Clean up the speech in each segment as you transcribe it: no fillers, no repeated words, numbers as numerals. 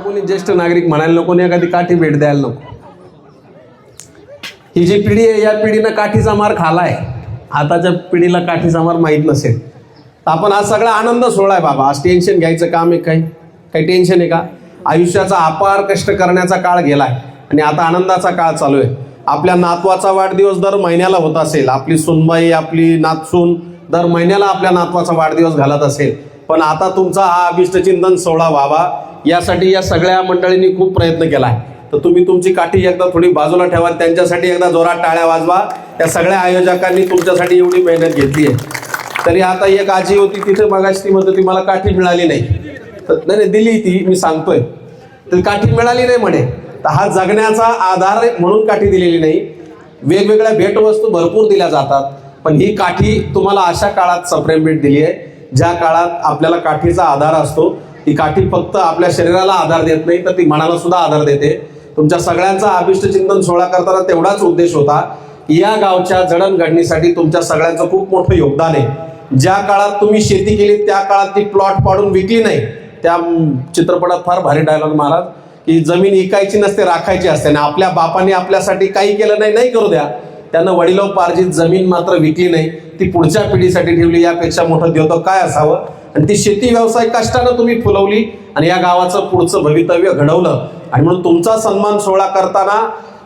कोणी ज्येष्ठ नागरिक म्हणायला नको आणि एखादी काठी भेट द्यायला नको. ही जी पिढी आहे या पिढीनं काठीचा मार खालाय. आताच्या पिढीला काठीचा मार माहीत नसेल. तर आपण आज सगळा आनंद सोहळा आहे बाबा. आज टेन्शन घ्यायचं काम आहे काही टेन्शन आहे का? आयुष्याचा अपार कष्ट करण्याचा काळ गेलाय आणि आता आनंदाचा काळ चालू आहे. आपल्या नातवाचा वाढदिवस दर महिन्याला होत असेल, आपली सुनबाई आपली नातसून दर महिन्याला आपल्या नातवाचा वाढदिवस घालत असेल, पण आता तुमचा हा अभिष्टचिंतन सोहळा व्हावा यासाठी या सगळ्या मंडळींनी खूप प्रयत्न केला आहे. तर तुम्ही तुमची काठी एकदा थोडी बाजूला ठेवा, त्यांच्यासाठी एकदा जोरात टाळ्या वाजवा. या सगळ्या आयोजकांनी तुमच्यासाठी एवढी मेहनत घेतली आहे. तरी आता एक आजी होती तिथे मगाशी ती म्हणतो ती मला काठी मिळाली नाही. तर नाही दिली ती, मी सांगतोय तर काठी मिळाली नाही म्हणे. तर हा जगण्याचा आधार म्हणून काठी दिलेली नाही. वेगवेगळ्या भेटवस्तू भरपूर दिल्या जातात, पण ही काठी तुम्हाला अशा काळात सप्रेम भेट दिली आहे ज्या काळात आपल्याला काठीचा आधार असतो. ही काठी फक्त आपल्या शरीराला आधार देत नाही तर ती मनाला सुद्धा आधार देते. तुमच्या सगळ्यांचा अभिष्टचिंतन सोहळा करताना तेवढाच उद्देश होता. या गावच्या जडणघडणीसाठी तुमच्या सगळ्यांचं खूप मोठं योगदान आहे. ज्या काळात तुम्ही शेती केली त्या काळात ती प्लॉट पाडून विकली नाही. त्या चित्रपटात फार भारी डायलॉग महाराज की जमीन इकायची नसते राखायची असते. आणि आपल्या बापाने आपल्यासाठी काही केलं नाही, नाही करू द्या, त्यानं वडिलोपार्जित जमीन मात्र विकली नाही, ती पुढच्या पिढीसाठी ठेवली. यापेक्षा मोठं द्योतक काय असावं? आणि ती शेती व्यवसाय कष्टानं तुम्ही फुलवली आणि या गावाचं पुढचं भवितव्य घडवलं. आणि म्हणून तुमचा सन्मान सोहळा करताना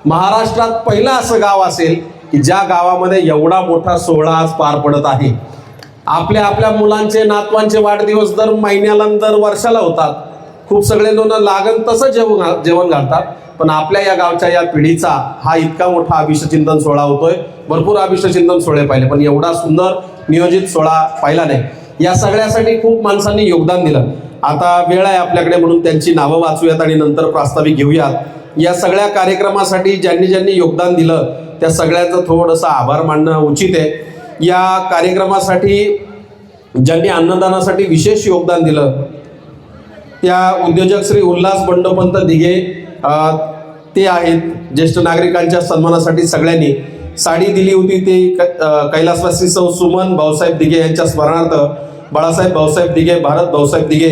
महाराष्ट्रात पहिलं असं गाव असेल की ज्या गावामध्ये एवढा मोठा सोहळा आज पार पडत आहे. आपल्या मुलांचे नातवांचे वाढदिवस दर महिन्याला दर वर्षाला होतात. खूप सगळे लोक लागन तसं जेवण घालतात, पण आपल्या या गावच्या या पिढीचा हा इतका मोठा अभिष्टचिंतन सोहळा होतोय. भरपूर अभिष्टचिंतन सोहळे पाहिले, पण एवढा सुंदर नियोजित सोहळा पाहिला नाही. या सगळ्यासाठी खूप माणसांनी योगदान दिलं. आता वेळ आहे आपल्याकडे म्हणून त्यांची नावं वाचूयात आणि नंतर प्रास्ताविक घेऊयात. या सगळ्या कार्यक्रमासाठी ज्यांनी योगदान दिलं त्या सगळ्यांचं थोडंसं आभार मानणं उचित आहे. या कार्यक्रमासाठी ज्यांनी अन्नदानासाठी विशेष योगदान दिलं त्या उद्योजक श्री उल्हास बंडोपंत दिघे ते आहेत. ज्येष्ठ नागरिकांच्या सन्मानासाठी सगळ्यांनी साडी दिली होती. ते कैलासवासी सौ सुमन भाऊसाहेब दिघे यांच्या स्मरणार्थ बाळासाहेब भाऊसाहेब दिघे, भारत भाऊसाहेब दिघे.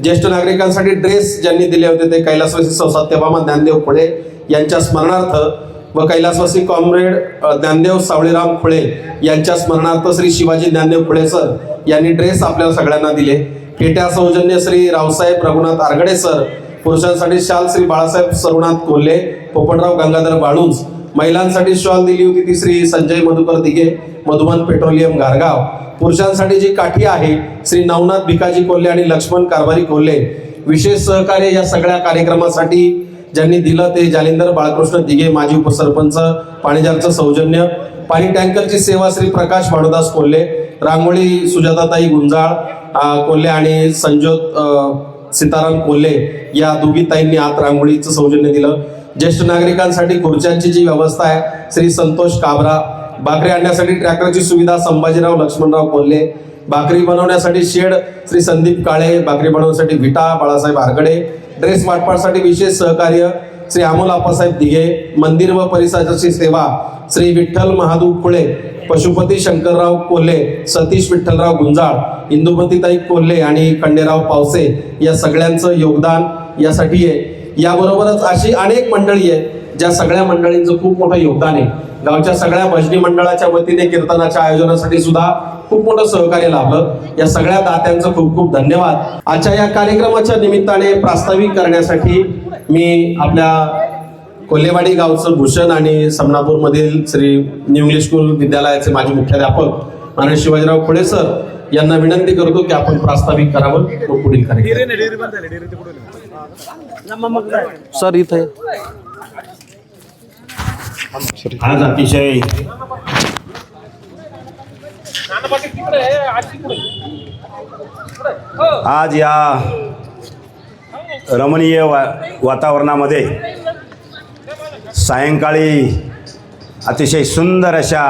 ज्येष्ठ नागरिकांसाठी ड्रेस ज्यांनी दिले होते ते कैलासवासी सौ सत्यभामा ज्ञानदेव खुळे यांच्या स्मरणार्थ व कैलासवासी कॉम्रेड ज्ञानदेव सावळीराम खुळे यांच्या स्मरणार्थ श्री शिवाजी ज्ञानदेव खुळे सर यांनी ड्रेस आपल्याला सगळ्यांना दिले. पेट्या सौजन्य श्री रावसाहेब रघुनाथ आरगडे सर. पुरुषांसाठी शाल श्री बाळासाहेब सर्वनाथ कोल्हे, पोपटराव गंगाधर बाळूंज. महिलांसाठी शॉल दिली होती ती श्री संजय मधुकर दिघे, मधुबन पेट्रोलियम गारगाव. पुरुषांसाठी जी काठी आहे श्री नवनाथ भिकाजी कोल्हे आणि लक्ष्मण कारभारी कोल्हे. विशेष सहकार्य या सगळ्या कार्यक्रमासाठी ज्यांनी दिलं ते जालिंदर बाळकृष्ण दिघे, माजी उपसरपंच, पाणीजारचं सौजन्य. पाणी टँकरची सेवा श्री प्रकाश भानुदास कोल्हे, रांगोळी सुजाताताई गुंजाळ कोल्हे आणि संजोत सीताराम कोल्हे या दोघी ताईंनी आत रांगोळीचं सौजन्य दिलं. ज्येष्ठ नागरिकांसाठी खुर्च्यांची जी व्यवस्था आहे श्री संतोष काबरा. भाकरी आणण्यासाठी ट्रॅक्टरची सुविधा संभाजीराव लक्ष्मणराव कोल्हे. भाकरी बनवण्यासाठी शेड श्री संदीप काळे. भाकरी बनवण्यासाठी विटा बाळासाहेब आरगडे. ड्रेस वाटपासाठी विशेष सहकार्य श्री अमोल आप्पासाहेब दिघे. मंदिर व परिसराची सेवा श्री विठ्ठल महादेव खुळे, पशुपती शंकरराव कोल्हे, सतीश विठ्ठलराव गुंजाळ, इंदुमतीताई कोल्हे आणि खंडेराव पावसे या सगळ्यांचं योगदान यासाठी आहे. याबरोबरच अशी अनेक मंडळी आहेत ज्या सगळ्या मंडळींचं खूप मोठं योगदान आहे. गावच्या सगळ्या भजनी मंडळाच्या वतीने कीर्तनाच्या आयोजनासाठी सुद्धा खूप मोठं सहकार्य लाभलं. या सगळ्या दात्यांचं खूप खूप धन्यवाद. आजच्या या कार्यक्रमाच्या निमित्ताने प्रास्ताविक करण्यासाठी मी आपल्या कोल्हेवाडी गावचं भूषण आणि समनापूरमधील श्री न्यू इंग्लिश स्कूल विद्यालयाचे माजी मुख्याध्यापक महाराज शिवाजीराव खुळे सर यांना विनंती करतो की आपण प्रास्ताविक करावं व पुढील कार्यक्रम. सर इथे आज अतिशय आज या रमणीय वातावरणामध्ये सायंकाळी अतिशय सुंदर अशा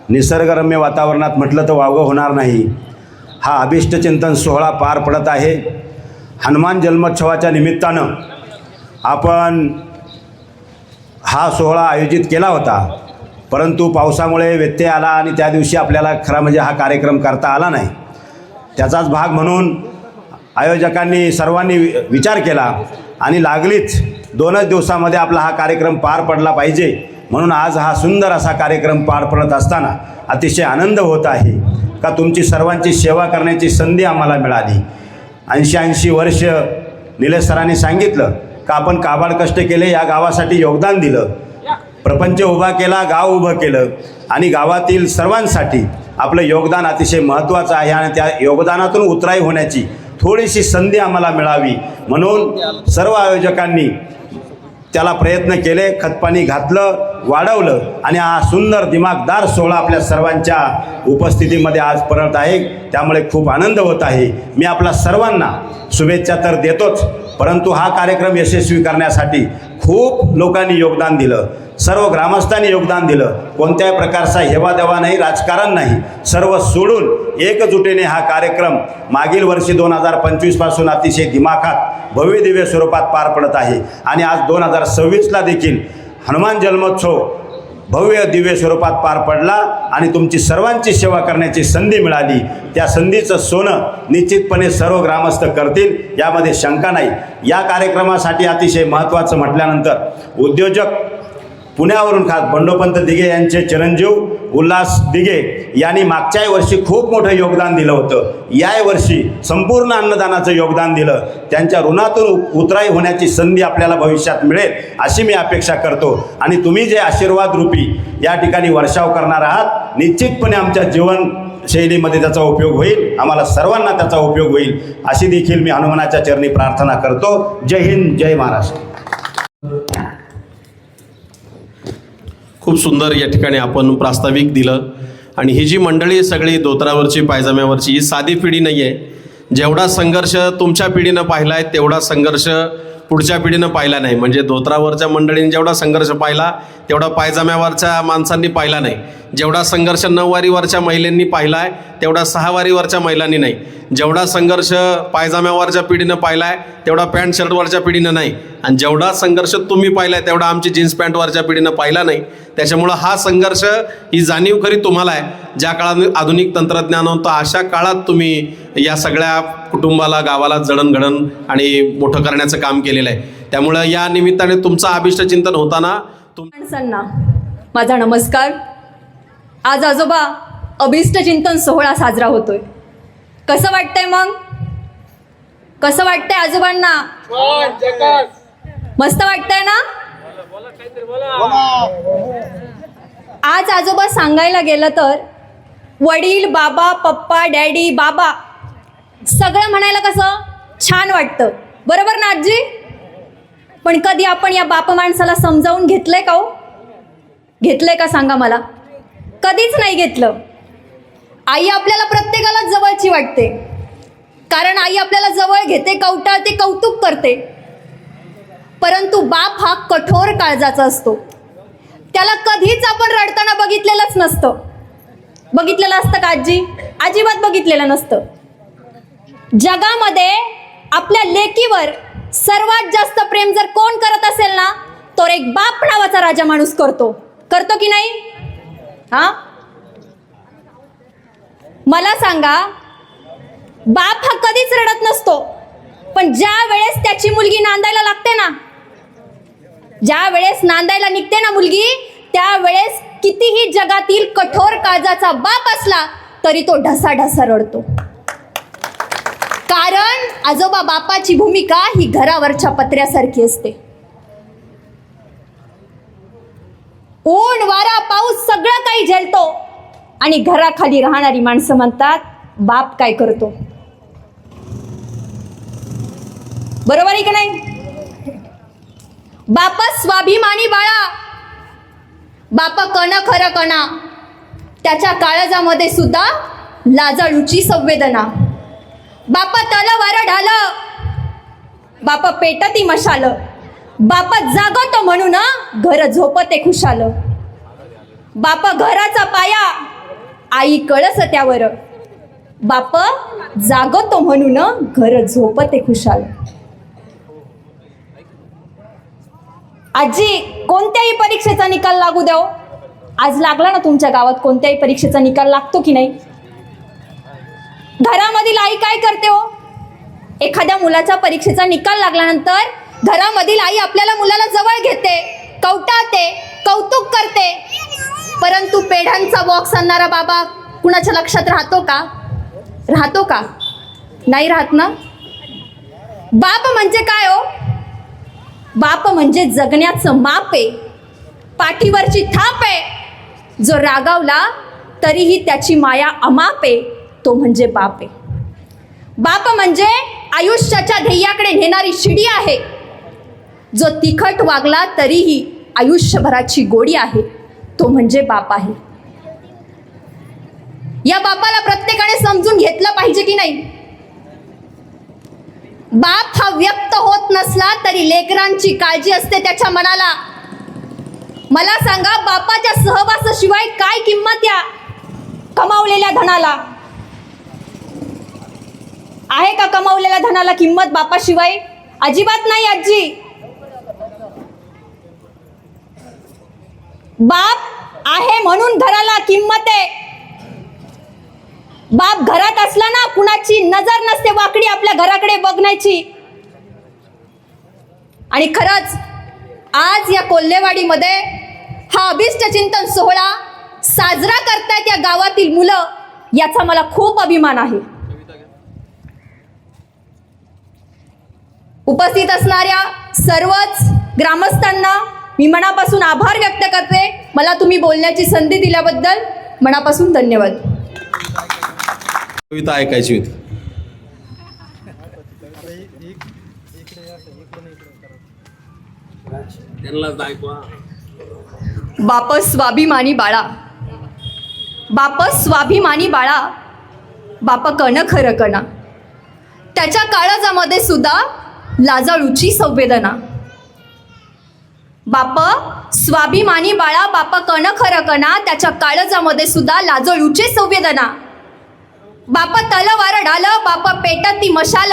निसर्गरम्य वातावरणात म्हटलं तर वावगं होणार नाही. हा अभिष्टचिंतन सोहळा पार पडत आहे. हनुमान जन्मोत्सवाच्या निमित्तानं आपण हा सोहळा आयोजित केला होता, परंतु पावसामुळे व्यत्यय आला आणि त्या दिवशी आपल्याला खरा म्हणजे हा कार्यक्रम करता आला नाही. त्याचाच भाग म्हणून आयोजकांनी सर्वांनी विचार केला आणि लागलीच 2च दिवसामध्ये आपला हा कार्यक्रम पार पडला पाहिजे, म्हणून आज हा सुंदर असा कार्यक्रम पार पडत असताना अतिशय आनंद होत आहे का तुमची सर्वांची सेवा करण्याची संधी आम्हाला मिळाली. 80 वर्ष निलेश सरांनी सांगितलं का आपण काबाड कष्ट केले, या गावासाठी योगदान दिलं, प्रपंच उभा केला, गाव उभं केलं आणि गावातील सर्वांसाठी आपलं योगदान अतिशय महत्त्वाचं आहे आणि त्या योगदानातून उतराई होण्याची थोडीशी संधी आम्हाला मिळावी म्हणून सर्व आयोजकांनी त्याला प्रयत्न केले, खतपाणी घातलं, वाढवलं आणि हा सुंदर दिमागदार सोहळा आपल्या सर्वांच्या उपस्थितीमध्ये आज परत आहे. त्यामुळे खूप आनंद होत आहे. मी आपल्या सर्वांना शुभेच्छा तर देतोच, परंतु हा कार्यक्रम यशस्वी करण्यासाठी खूप लोकांनी योगदान दिलं, सर्व ग्रामस्थांनी योगदान दिलं. कोणत्याही प्रकारचा हेवादेवा नाही, राजकारण नाही, सर्व सोडून एकजुटीने हा कार्यक्रम मागील वर्षी 2025 पासून अतिशय दिमाखात भव्य दिव्य स्वरूपात पार पडत आहे आणि आज 2026ला देखील हनुमान जन्मोत्सव भव्य दिव्य स्वरूपात पार पडला आणि तुमची सर्वांची सेवा करण्याची संधी मिळाली. त्या संधीचं सोनं निश्चितपणे सर्व ग्रामस्थ करतील, यामध्ये शंका नाही. या कार्यक्रमासाठी अतिशय महत्त्वाचं म्हटल्यानंतर उद्योजक पुण्यावरून खास बंडोपंत दिघे यांचे चिरंजीव उल्हास दिघे यांनी मागच्याही वर्षी खूप मोठं योगदान दिलं होतं, याही वर्षी संपूर्ण अन्नदानाचं योगदान दिलं. त्यांच्या ऋणातून उतराई होण्याची संधी आपल्याला भविष्यात मिळेल अशी मी अपेक्षा करतो आणि तुम्ही जे आशीर्वाद रूपी या ठिकाणी वर्षाव करणार आहात, निश्चितपणे आमच्या जीवनशैलीमध्ये त्याचा उपयोग होईल, आम्हाला सर्वांना त्याचा उपयोग होईल अशी देखील मी हनुमानाच्या चरणी प्रार्थना करतो. जय हिंद, जय महाराष्ट्र. खूप सुंदर या ठिकाणी आपण प्रास्ताविक दिलं आणि ही जी मंडळी सगळी धोत्रावरची पायजाम्यावरची ही साधी पिढी नाही आहे. जेवढा संघर्ष तुमच्या पिढीनं पाहिला आहे तेवढा संघर्ष पुढच्या पिढीनं पाहिला नाही. म्हणजे धोत्रावरच्या मंडळींनी जेवढा संघर्ष पाहिला तेवढा पायजाम्यावरच्या माणसांनी पाहिला नाही. जेवढा संघर्ष 9 वारीवरच्या महिलांनी पाहिला आहे तेवढा 6 वारीवरच्या महिलांनी नाही. जेवढा संघर्ष पायजाम्यावरच्या पिढीनं पाहिला आहे तेवढा पॅन्ट शर्टवरच्या पिढीनं नाही. आणि जेवढा संघर्ष तुम्ही पाहिला आहे तेवढा आमची जीन्स पॅन्टवरच्या पिढीनं पाहिला नाही. त्याच्यामुळं हा संघर्ष, ही जाणीव खरी तुम्हाला आहे. ज्या काळात आधुनिक तंत्रज्ञान होतं अशा काळात तुम्ही या सगळ्या कुटुंबाला, गावाला जडणघडण आणि मोठं करण्याचं काम केलेलं आहे. त्यामुळं या निमित्ताने तुमचं अभिष्ट चिंतन होताना माणसांना माझा नमस्कार. आज आजोबा अभिष्ट चिंतन सोहळा साजरा होतोय. कसं वाटतंय मग? कसं वाटतंय आजोबांना? मस्त वाटतंय ना? आज आजोबा सांगायला गेलं तर वडील, बाबा, पप्पा, डॅडी, बाबा सगळं म्हणायला कसं छान वाटतं, बरोबर ना आजी? पण कधी आपण या बाप माणसाला समजावून घेतलंय का हो? घेतलंय का सांगा मला? कधीच नाही घेतलं. आई आपल्याला प्रत्येकाला जवळची वाटते, कारण आई आपल्याला जवळ घेते, कवटाळते, कौतुक करते. परंतु बाप हा कठोर काळजाचा असतो. त्याला कधीच आपण रडताना बघितलेलंच नसतं. बघितलेलं असतं का आजी? अजिबात बघितलेलं नसतं. जगामध्ये आपल्या लेकीवर सर्वात जास्त प्रेम जर कोण करत असेल ना, तर एक बाप नावाचा राजा माणूस करतो. करतो की नाही? हा, मला सांगा, बाप हा कधीच रडत नसतो. पण ज्या वेळेस त्याची मुलगी नांदायला लागते ना, ज्या वेळेस नांदायला निघते ना मुलगी, त्यावेळेस कितीही जगातील कठोर काळजाचा बाप असला तरी तो ढसाढसा रडतो. कारण आजोबा बापाची भूमिका ही घरावरच्या पत्र्यासारखी असते. ऊन, वारा, पाऊस सगळं काही झेलतो आणि घराखाली राहणारी माणसं म्हणतात बाप काय करतो. बरोबर आहे की नाही? बाप स्वाभिमानी बाळा, बाप कण खरं कणा, त्याच्या काळजामध्ये सुद्धा लाजाळूची संवेदना. बाप तलवार ढाल, बाप पेटती मशाल, बाप जागतो म्हणून घर झोपते खुशाल. बाप घराचा पाया, आई कळस त्यावर, बाप जागतो म्हणून घर झोपते खुशाल. आजी, कोणत्याही परीक्षेचा निकाल लागू द्या, आज लागला ना तुमच्या गावात, कोणत्याही परीक्षेचा निकाल लागतो की नाही? घरामधील आई काय करते हो? एखाद्या मुलाच्या परीक्षेचा निकाल लागल्यानंतर घरामधील आई आपल्याला मुलाला जवळ घेते, कवटाळते, कौतुक करते. परंतु पेढ्यांचा बॉक्स आणणारा बाबा कुणाच्या लक्षात राहतो का? राहतो का? नाही राहत ना. बाप म्हणजे काय हो? बाप म्हणजे जगण्याचं माप आहे, पाठीवरची थाप आहे. जो रागावला तरीही त्याची माया अमाप आहे, तो म्हणजे बाप आहे. बाप म्हणजे आयुष्याच्या ध्येयाकडे नेणारी शिडी आहे. जो तिखट वागला तरीही आयुष्यभराची गोडी आहे, तो म्हणजे बाप आहे. या बापाला प्रत्येकाने समजून घेतलं पाहिजे की नाही? बाप हा व्यक्त होत नसला तरी लेकरांची काळजी असते त्याच्या मनाला. मला सांगा, बापाच्या सहवासाशिवाय काय किंमत या कमावलेल्या धनाला? आहे का कमावलेल्या धनाला किंमत बापाशिवाय? अजिबात नाही आजी. बाप आहे म्हणून घराला किंमत आहे. बाप घरात असला ना, कुणाची नजर नसते वाकडी आपल्या घराकडे बघण्याची. आणि खरंच आज या कोल्हेवाडीमध्ये हा अभिष्ट चिंतन सोहळा साजरा करतायत या गावातील मुलं, याचा मला खूप अभिमान आहे. उपस्थित असणाऱ्या सर्वच ग्रामस्थांना मी मनापासून आभार व्यक्त करते. मला तुम्ही बोलण्याची संधी दिल्याबद्दल मनापासून धन्यवाद. कविता ऐकायची होती. बाप स्वाभिमानी बाळा, बाप स्वाभिमानी बाळा, बाप कण खरं कणा. त्याच्या काळजामध्ये सुद्धा लाजाळूची संवेदना. बाप स्वाभिमानी बाळा, बाप कण खरं कणा. त्याच्या काळजामध्ये सुद्धा लाजाळूची संवेदना. बाप तलवार ढाल, बाप पेटती मशाल.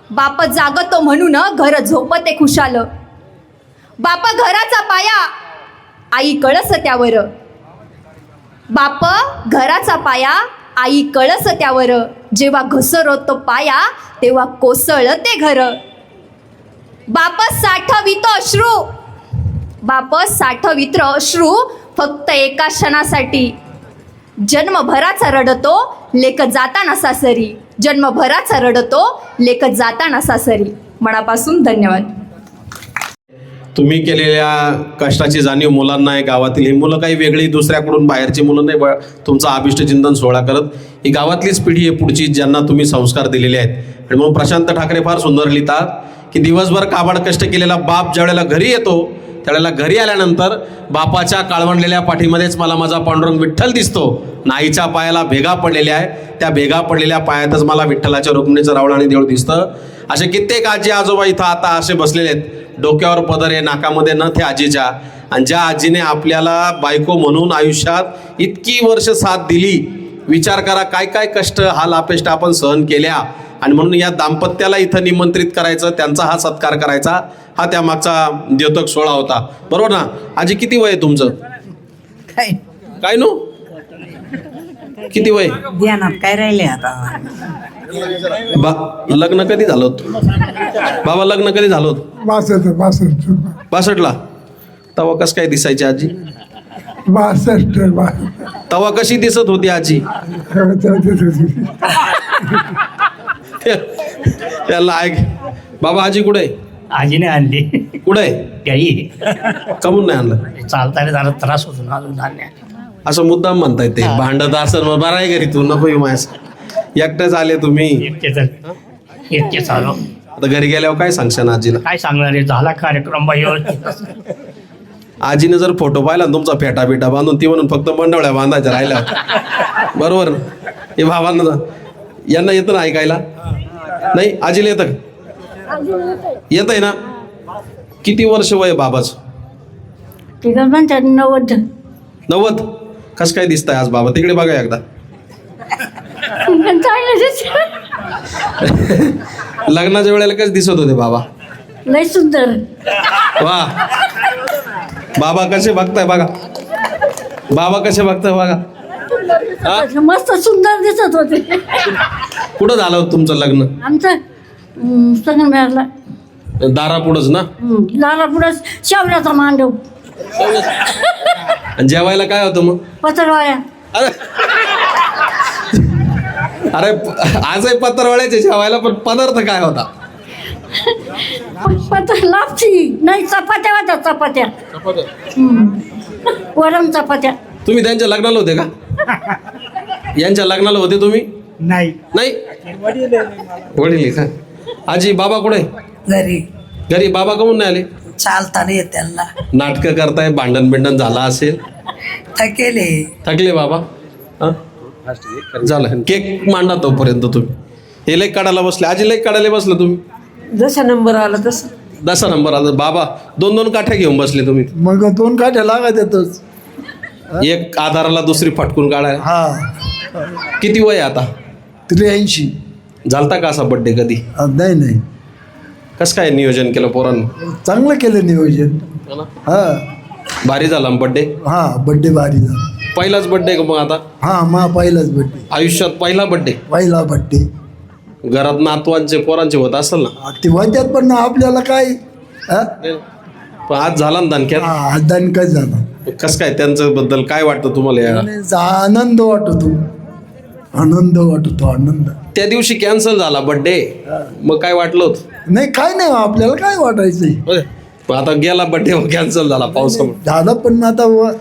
बाप जागतो म्हणून घर झोपते खुशाल. बाप घराचा पाया, आई कळस त्यावर. बाप घराचा पाया, आई कळस त्यावर. जेव्हा घसरतो पाया तेव्हा कोसळते घर. बाप साठवितो अश्रू, बाप साठवितो अश्रू फक्त एका क्षणासाठी. जन्मभराचा रडतो लेक जाताना सासरी. जन्मभराचा रडतो लेक जाताना सासरी. मनापासून धन्यवाद. तुम्ही केलेल्या कष्टाची जाणीव मुलांना आहे. गावातील ही मुलं काही वेगळी दुसऱ्याकडून बाहेरची मुलं नाही तुमचा अभिष्ट चिंतन सोहळा करत. ही गावातलीच पिढी आहे पुढची, ज्यांना तुम्ही संस्कार दिलेले आहेत. आणि म्हणून प्रशांत ठाकरे फार सुंदर लिहितात की दिवसभर काबाड कष्ट केलेला बाप ज्यावेळेला घरी येतो त्यावेळेला घरी आल्यानंतर बापाच्या काळवंडलेल्या पाठीमध्येच मला माझा पांडुरंग विठ्ठल दिसतो. नाईच्या पायाला भेगा पडलेल्या आहे, त्या भेगा पडलेल्या पायातच मला विठ्ठलाच्या रुक्मिणीचं रावळ आणि देऊळ दिसतं. असे कित्येक आजी आजोबा इथं आता असे बसलेले आहेत, डोक्यावर पदर आहे, नाकामध्ये नथ आहे आजीच्या. आणि ज्या आजीने आपल्याला बायको म्हणून आयुष्यात इतकी वर्ष साथ दिली. विचार करा काय काय कष्ट हाल अपेष्टा आपण सहन केल्या. आणि म्हणून या दाम्पत्याला इथं निमंत्रित करायचं, त्यांचा हा सत्कार करायचा, हा त्यामागचा द्योतक सोहळा होता. बरोबर ना आजी? किती वय आहे तुमचं? काय नो किती वय? ध्यानात काय राहिले आता? लग्न कधी झालं होतं बाबा? लग्न कधी झालं होतं? 62ला. तवा कस काय दिसायची आजी? 62. तवा कशी दिसत होती आजी? त्याला ऐक बाबा. आजी कुठे आहे? आजीने आणली. कुठे आहे? गाई कमून नाही आणलं? चालताना जरा त्रास होतो ना अजून धान्य. असं मुद्दाम म्हणताय ते भांडत असं बरं आहे घरी तू नको येऊ माझ्या. एकटेच आले तुम्ही? एकटेच आलो. आता घरी गेल्यावर काय सांगशान आजीला? काय सांगणार आहे, झाला कार्यक्रम बाई व्यवस्थित. आजीने जर फोटो पाहिला ना तुमचा फेटा बिटा बांधून, ती म्हणून फक्त मंडवळ्या बांधायच्या राहिल्या. बरोबर ना? हे बाबांना यांना येतं ना ऐकायला? नाही आजीला येतं का? येत आहे ना? किती वर्ष वय बाबाच? 90. कस काय दिसतंय आज बाबा? तिकडे बघा एकदा. लग्नाच्या वेळेला कसे दिसत होते बाबा? लय सुंदर. वा बाबा कसे बघताय बघा. बाबा कसे बघताय बघा. मस्त सुंदर दिसत होते. कुठं झालं होतं तुमचं लग्न? आमचं संगमेरला दारापुढंच ना? लाला पुढं शेवल्याचा मांडव आणि जेवायला काय होतं मग? पत्रवाळ्या. अरे अरे आजही पत्रवाड्याचे जेवायला, पण पदार्थ काय होता? पत्र लापशी नाही, चपात्या होत्या, चपात्या. वरण चपात्या. तुम्ही त्यांच्या लग्नाला होते का? यांच्या लग्नाला होते तुम्ही? नाही. नाही, वडील आहे का? आजी बाबा कुठे? घरी घरी. बाबा कमून नाही आले? चालता नाही येत त्यांना. नाटकं करताय, भांडण बिंडण झाला असेल, थकेले. थकले बाबा. हा? झालं, केक मांडा तोपर्यंत तुम्ही. हे लई काढायला बसले, आजी लई काढायला बसलं तुम्ही. जसा नंबर आला तसं. दसा नंबर आला बाबा, 2-2 काठ्या घेऊन बसले तुम्ही. मग 2 काठ्या लागत येतोच. एक आधाराला दुसरी फटकून काढायला. हा, किती वय आहे आता? 83. झालता का असा बड्डे कधी? नाही, कसं काय नियोजन केलं पोरांनी? चांगलं केलं नियोजन. हा भारी झाला बड्डे. हा, बड्डे भारी झाला. पहिलाच बड्डे का मग आता? हा, मा पहिलाच बड्डे. आयुष्यात पहिला बड्डे. पहिला बड्डे. घरात नातवांचे पोरांचे होत असेल ना? ते वाद्यात पण आपल्याला काय हा? पण आज झाला ना दानक्यात. हा, दणका झाला. कसं काय त्यांच्या बद्दल काय वाटतं तुम्हाला? आनंद वाटतो, आनंद. त्या दिवशी कॅन्सल झाला बड्डे, मग काय वाटलं होतं? नाही, काय नाही, आपल्याला काय वाटायचंय. पण आता गेला बड्डे, कॅन्सल झाला पावसामुळे. झालं, पण आता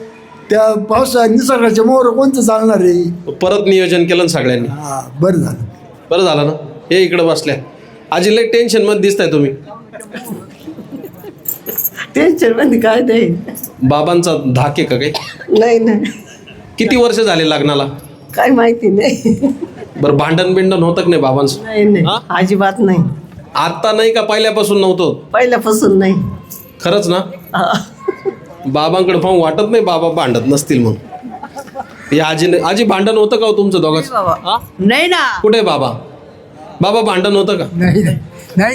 त्या पावसा निसर्गाच्या मोर कोणतं चालणार आहे. परत नियोजन केलं ना सगळ्यांनी. हा, बरं झालं. बरं झालं ना. हे इकडे बसल्या. आजी लई टेन्शन मध्ये दिसताय तुम्ही. टेन्शन मध्ये काय नाही. बाबांचा धाक आहे का काही? नाही, किती वर्ष झाले लग्नाला? काय माहिती नाही. बरं, भांडण बिंडण होतं का नाही बाबांचं? नाही, अजिबात नाही. आता नाही का पहिल्यापासून नव्हतं? पहिल्यापासून नाही. खरंच ना? बाबांकडे पाहून वाटत नाही बाबा भांडत नसतील म्हणून. या आजी भांडण होतं का हो तुमचं दोघांचं? नाही ना. कुठे बाबा भांडण होतं का? नाही,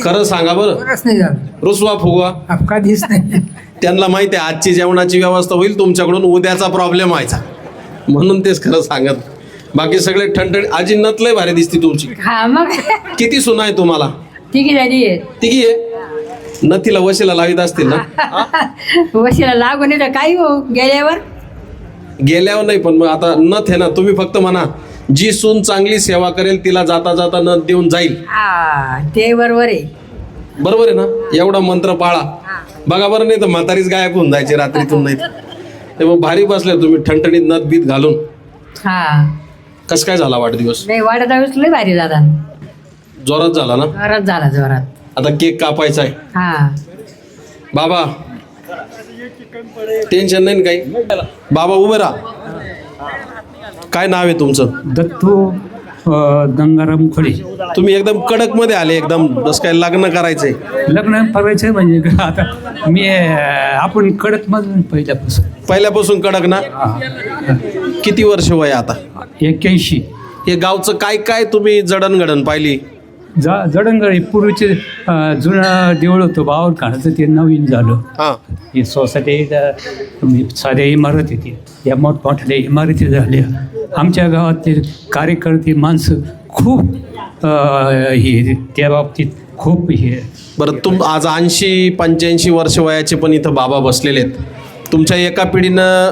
खरं सांगा बरं. नाही झालं. रुसवा फुगवा कधीच नाही. त्यांना माहिती आहे आजची जेवणाची व्यवस्था होईल तुमच्याकडून, उद्याचा प्रॉब्लेम व्हायचा, म्हणून तेच खरं सांगत. बाकी सगळे ठणठण. आजी नथ लय भारी दिसती तुमची. हा, मग किती सुना आहे तुम्हाला? ठीक आहे. तिघी आहे. नथीला वशीला लावित असतील ना? वशिला लागून येतं काही हो गेल्यावर नाही, पण मग आता नथ आहे ना, तुम्ही फक्त म्हणा जी सून चांगली सेवा करेल तिला जाता जाता नथ देऊन जाईल. ते बरोबर आहे. बरोबर आहे ना? एवढा मंत्र पाळा बघा बरं, नाही तर म्हातारीच गायब होऊन जायची रात्रीतून. नाही ते मग भारी बसले तुम्ही ठणठणीत नथ बीत घालून. कसं काय झाला वाढदिवस? नाही, वाढत लय भारी झाला. जोरात झाला ना? जोरात. आता केक कापायचा आहे. हा, बाबा टेन्शन नाही ना काही? बाबा उभे राहा. काय नाव आहे तुमचं? दत्तू गंगाराम खोडे. तुम्ही एकदम कडक मध्ये आले, एकदम जसं काय लग्न करायचंय. लग्न करायचं म्हणजे आता मी आपण कडक मधून पहिल्यापासून कडक ना? किती वर्ष वय आता? 81. हे गावचं काय काय तुम्ही जडणघडण पाहिली? जडणगडी पूर्वीचे जुनं देऊळ होतं बावर खाण्याचं, ते नवीन झालं. हा, ही सोसायटी साध्या इमारती ती, या मोठमोठ्या इमारती झाल्या. आमच्या गावातले कार्यकर्ते माणसं खूप हे त्या बाबतीत खूप हे. बरं, आज 80-85 वर्ष वयाचे पण इथं बाबा बसलेले आहेत. तुमच्या एका पिढीनं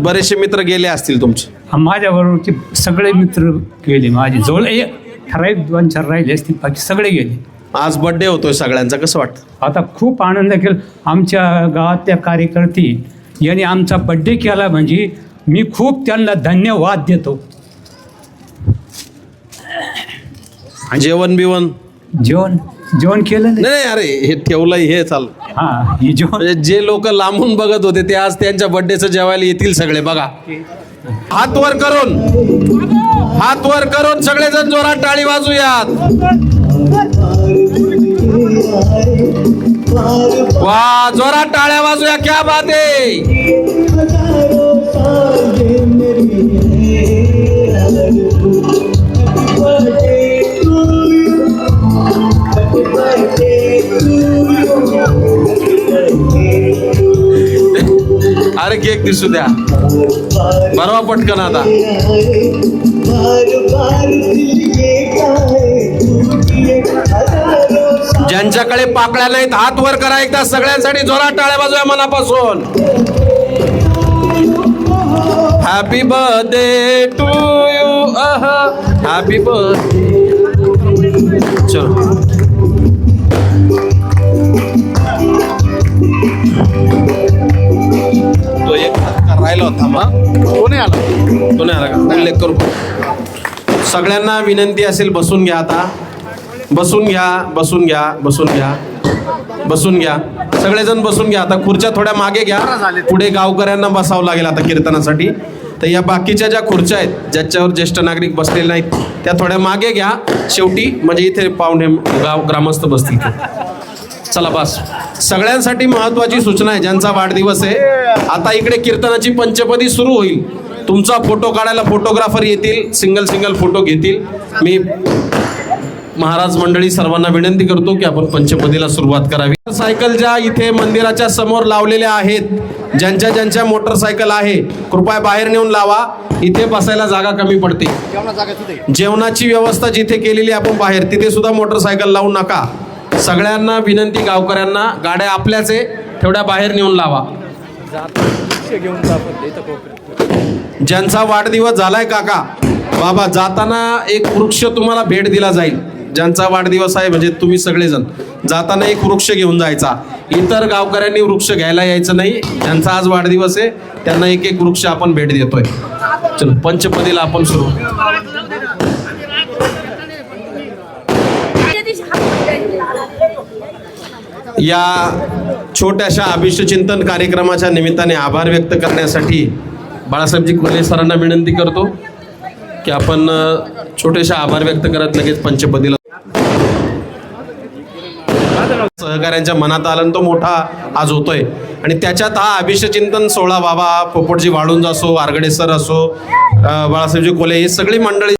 बरेचसे मित्र गेले असतील तुमचे. माझ्याबरोबरचे सगळे मित्र गेले, माझे जवळ ठराविक 2-4 राहिले असतील, बाकी सगळे गेले. आज बड्डे होतोय सगळ्यांचा, कसं वाटतं? आता खूप आनंद केला. आमच्या गावातल्या कार्यकर्ते यांनी आमचा बड्डे केला म्हणजे मी खूप त्यांना धन्यवाद देतो. जेवण बिवण? जेवण केलं नाही. नाही अरे, हे ठेवलंय हे चाल. हां, हे जेवण म्हणजे जे लोक लांबून बघत होते ते आज त्यांच्या बड्डेचं जेवायला येतील सगळे. बघा, हात वर करून सगळेजण जोरात टाळी वाजूयात. वा, जोरात टाळ्या वाजूया. क्या बात आहे. अरे केक दिसू द्या, बरवा पटकन आता. ज्यांच्याकडे पाकळ्या नाहीत हात वर करा एकदा सगळ्यांसाठी जोरात टाळ्या वाजवा मनापासून. Happy birthday to you. Happy birthday. चलो तो एक राहिला होता तो नाही आला का उल्लेख करू. सगळ्यांना विनंती असेल बसून घ्या. आता बसून घ्या सगळेजण बसून घ्या. आता खुर्च्या थोड्या मागे घ्या. पुढे गावकऱ्यांना बसावं लागेल आता कीर्तनासाठी. तर या बाकीच्या ज्या खुर्च्या आहेत ज्याच्यावर ज्येष्ठ नागरिक बसलेले नाहीत त्या थोड्या मागे घ्या शेवटी, म्हणजे इथे पाहुणे गाव ग्रामस्थ बसतील. चला बस. सगळ्यांसाठी महत्वाची सूचना आहे ज्यांचा वाढदिवस आहे. आता इकडे कीर्तनाची पंचपदी सुरू होईल. तुमचा फोटो काढायला फोटोग्राफर येतील. सिंगल फोटो घेतील. मी महाराज मंडळी सर्वांना विनंती करतो की आपण पंचपदीला सुरुवात करावी. मोटरसायकल ज्या इथे मंदिराच्या समोर लावलेल्या आहेत, ज्यांच्या मोटरसायकल आहे कृपया बाहेर नेऊन लावा. इथे बसायला जागा कमी पडते. जेवणाची व्यवस्था जिथे केलेली आपण बाहेर तिथे सुद्धा मोटरसायकल लावू नका. सगळ्यांना विनंती गावकऱ्यांना, गाड्या आपल्याच आहे तेवढ्या बाहेर नेऊन लावा. ज्यांचा वाढदिवस झालाय काका बाबा जाताना एक वृक्ष तुम्हाला भेट दिला जाईल. ज्यांचा वाढदिवस आहे म्हणजे तुम्ही सगळेजण जाताना एक वृक्ष घेऊन जायचा. इतर गावकऱ्यांनी वृक्ष घ्यायला यायचं नाही. ज्यांचा आज वाढदिवस आहे त्यांना एक वृक्ष आपण भेट देतोय. चलो पंचपदीला आपण सुरू. या छोट्याशा अभिष्टचिंतन कार्यक्रमाच्या निमित्ताने आभार व्यक्त करण्यासाठी बाळासाहेबजी कोल्हे सरांना विनंती करतो की आपण छोटेशा आभार व्यक्त करत लगेच पंचपदीला. सहकाऱ्यांच्या मनात आला तो मोठा आज होतोय आणि त्याच्यात हा अभिष्टचिंतन सोहळा बाबा पोपटजी वाळुंज असो, आरगडे सर असो, बाळासाहेबजी कोल्हे हे सगळी मंडळी